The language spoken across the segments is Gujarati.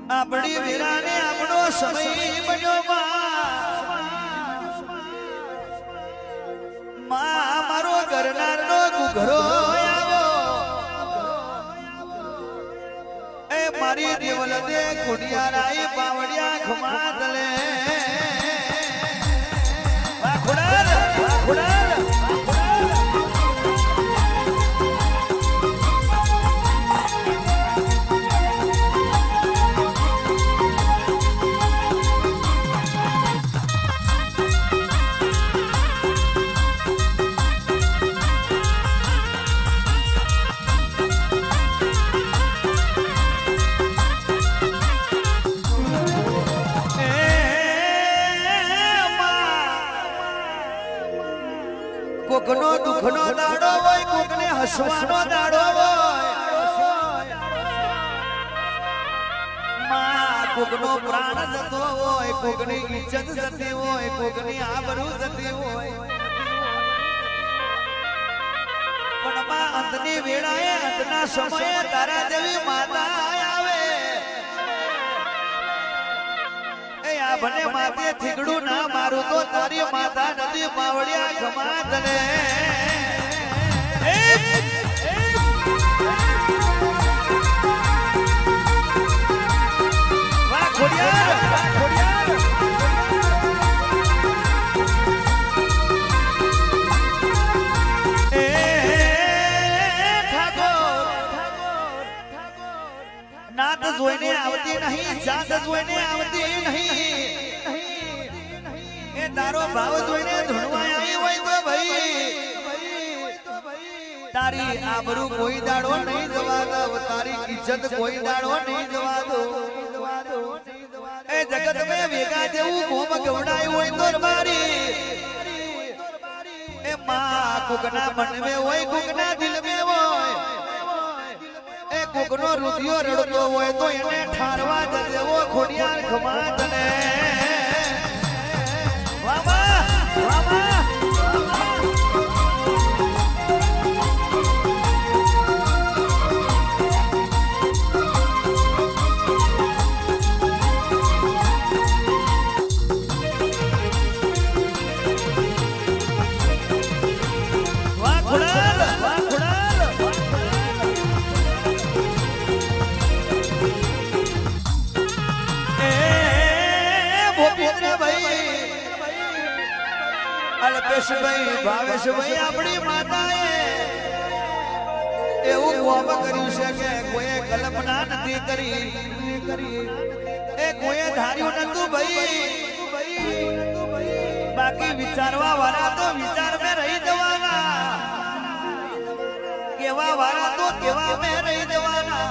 આપણી વીરાને આપણો સમય બન્યો માં મારો ઘરનારનો ઘરો આવ્યો એ મારી દેવલ દે કુડિયારાઈ પાવડિયા ખમાતલે વાખુડાલ વાખુડાલ કોકનો દુખનો દાડો હોય કોકને હસવાનો દાડો હોય માં કોકનો પ્રાણ જતો હોય કોકની ઇજ્જત જતી હોય કોકની આબરૂ જતી હોય પણ માં અંતની વેળાએ અંતના સમયે તારા દેવી માતા આવે ભલે માતે થીગડું ના મારું તો તારી માતા નદી પાવડિયા ગમાતને વાહ ખોડિયાર ખોડિયાર એ ઠાકોર નાત જોઈને આવતી નહીં જાત જોઈને આવતી નહીં તારો ભાવ જોઈને ધૂણવાય આવી હોય તો ભાઈ તારી આબરૂ કોઈ દાડો નહીં જવા દો તારી ઇજ્જત કોઈ દાડો નહીં જવા દો એ જગત મે વેગા જેવું ગોમ ગવડાયું હોય તો મારી એ માં કોકના મન મે હોય કોકના દિલ મે હોય એ કોકનો રુધિયો રડતો હોય તો એને ઠારવા દેવો ખોડિયાર ખમાતને અલ્પેશભાઈ ભાવેશભાઈ આપણી માતાએ એવું કોમ કર્યું છે કે કોઈએ કલ્પના નથી કરી એ કોઈએ ધાર્યું નતું ભાઈ બાકી વિચારવા વાળા તો વિચાર में રહી જવાના કેવા વાળા તો કેવા में રહી જવાના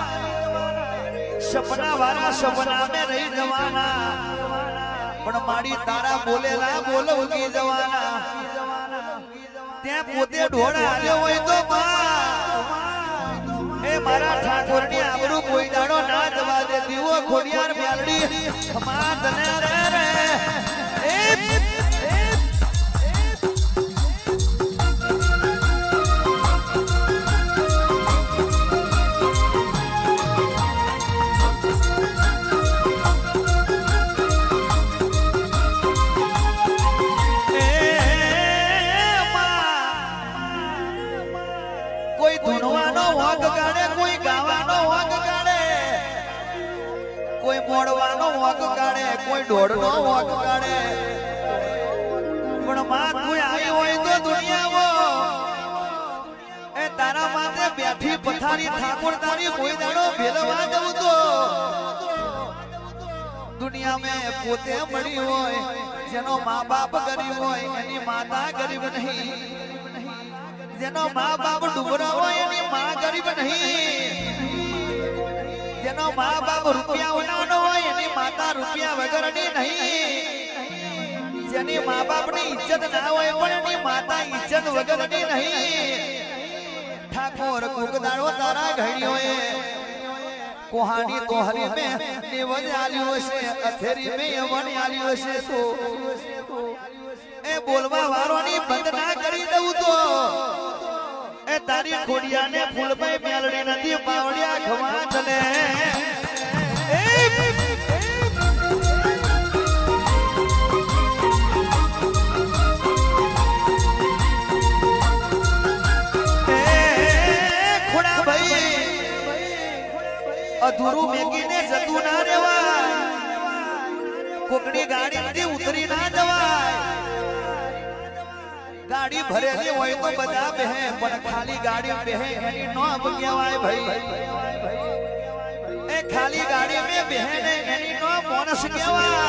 સપના વાળા સપના में રહી જવાના પણ મારી તારા બોલેલા બોલ ઉગી જવાના ત્યાં પોતે ઢોળ આલ્યો હોય તો એ મારા ઠાકોરની આબરૂ કોઈ દાડો ના જવા દે દીવો ખોડિયાર મેલડી ખમા તને રે રે મોડવાનો વાગ કાઢે કોઈ ઢોળનો વાગ કાઢે પણ માં કોઈ આવી હોય તો દુનિયામાં એ તારા માથે બેઠી પથારી ઠાકોર તારી કોઈ દાડો ભેલવા દઉં તો દુનિયામાં પોતે મળી હોય જેનો મા બાપ ગરીબ હોય એની માતા ગરીબ નહીં જેનો મા બાપ ડુબરા હોય એની મા ગરીબ નહીં જેનો મા બાપ રૂપિયા ઉનાનો હોય એની માતા રૂપિયા વગરની નહીં જેની મા બાપની ઇજ્જત ના હોય પણ એની માતા ઇજ્જત વગરની નહીં ઠાકોર કુકદાડો તારા ઘડીઓએ કોહાની તોહરી મે નિવજ આલ્યો છે અથેરી મે યવન આલ્યો છે તો એ બોલવા વાળોની બંધ ના કરી દઉં તો એ તારી ખોડિયાને ફૂલભાઈ મેલડી નદી પાવડિયા ખવા ચલે અધૂરું મેકીને જતું ના રહેવાય, કોકની ગાડીમાંથી ઉતરી ના જવાય. ગાડી ભરેલી હોય તો બધા બેહે, પણ ખાલી ગાડી બેહે એની નો કહેવાય ભાઈ. એ ખાલી ગાડી में બેહે ને એની નો માણસ કહેવાય.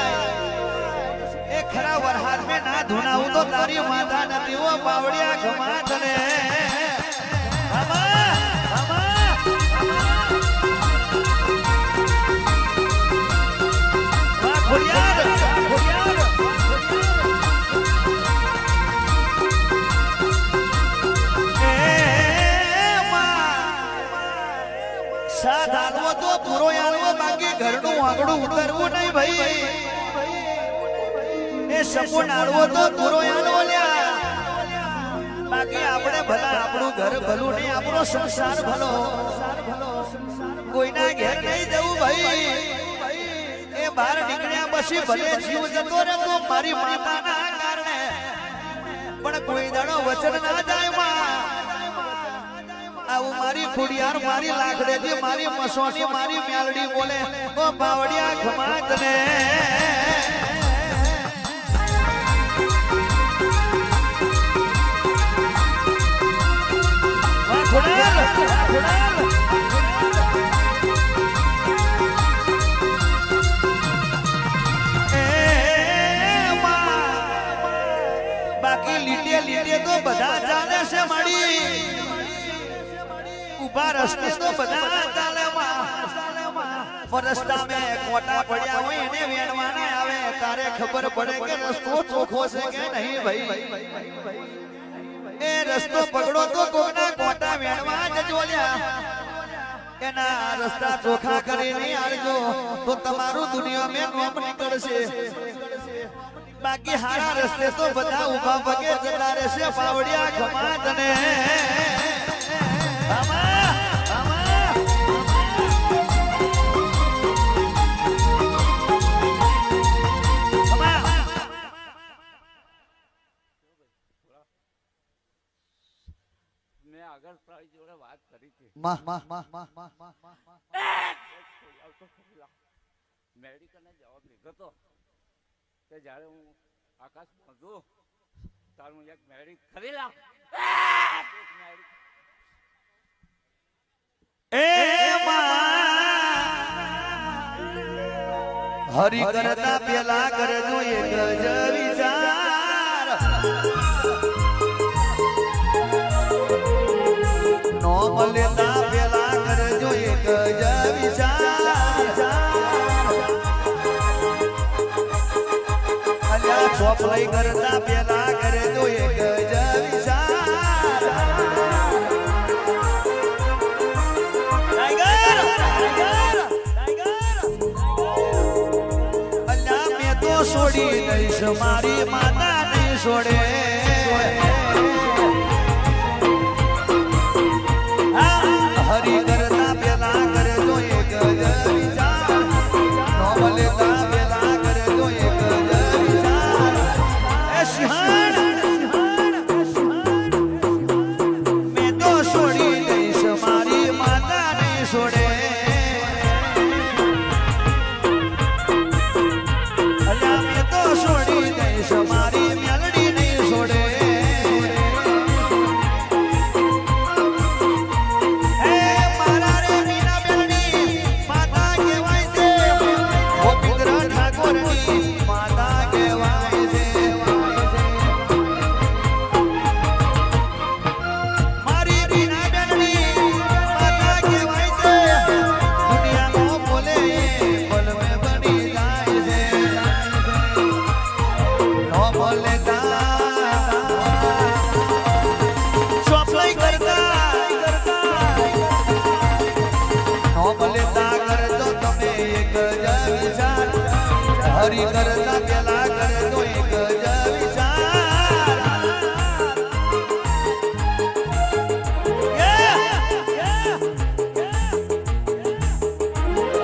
એ ખરા વરહાદ में ના ધુનાવું તો તારી માતા નથી ઓ બાવડિયા ખમા તને. સાથ આલવો તો પૂરો આલવો, બાકી ઘરનું આંગણું ઉતરવું નહીં ભાઈ. એ સપોર્ટ આલવો તો પૂરો આલવો લ્યા, બાકી આપણે ભલા આપણું ઘર ભલું નહીં, આપણો સંસાર ભલો. કોઈના ઘેર નહીં જવું ભાઈ. એ બહાર નીકળ્યા પછી ભલે જીવ જતો રહે તો મારી માતાના કારણે, પણ કોઈ દાડો વચન ના જાય માં. આવું મારી ખુડિયાર મારી લાકડેથી મારી મસોની મારી મેલડી બોલે ઓ બાવડિયા ખમા તને. બાકી લીટે લીટે તો બધા ચાલે છે માડી, ઉભા રસ્તે તો બધા ચાલે માં. રસ્તા મેં કોટા પડ્યા હોય એને વેણવાના આવે, તારે ખબર પડે કે રસ્તો ચોખ્ખો છે કે નહીં ભાઈ. એ રસ્તો પકડો તો કોકના કોટા વેણવા જજો લ્યા. એના રસ્તા ચોખ્ખા કરીને આલજો તો તમારું દુનિયા મેં નોમ નીકળશે. બાકી હારા રસ્તે તો બધા ઉભા પગે જતા રહેશે બાવડિયા ખમા તને. આગળ પ્રાઈ જોડે વાત કરી હતી, મેડિકલને જવાબ લીધો તો કે જ્યારે હું આકાશ પહોંચું ત્યારે હું એક મેડિક ખરી લાવ. હરી કરતા પેલા કરજો એક જ વિચાર, નોમ લેતા પેલા કરજો એક જ વિચાર. અલ્યા ચોપલાઈ કરતા પેલા કરજો એક જ વિચાર. અલ્યા મેં તો છોડી દઈશ, મારી માતા નહીં છોડે. હરી કરતા પેલા કરજો એક જ વિચાર, નોમ લેતા પેલા કરજો એક જ વિચાર. એ સિંહણ મેં તો છોડી દઈશ, મારી માતા નહીં છોડે. અલ્યા મેં તો છોડી દઈશ, મારી મેલડી નહીં છોડે. હરી કરતા પેલા કરજો એક જ વિચાર.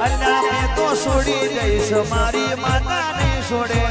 અલ્લાહ મેં તો છોડી દઈશ, મારી માતા નહીં છોડે.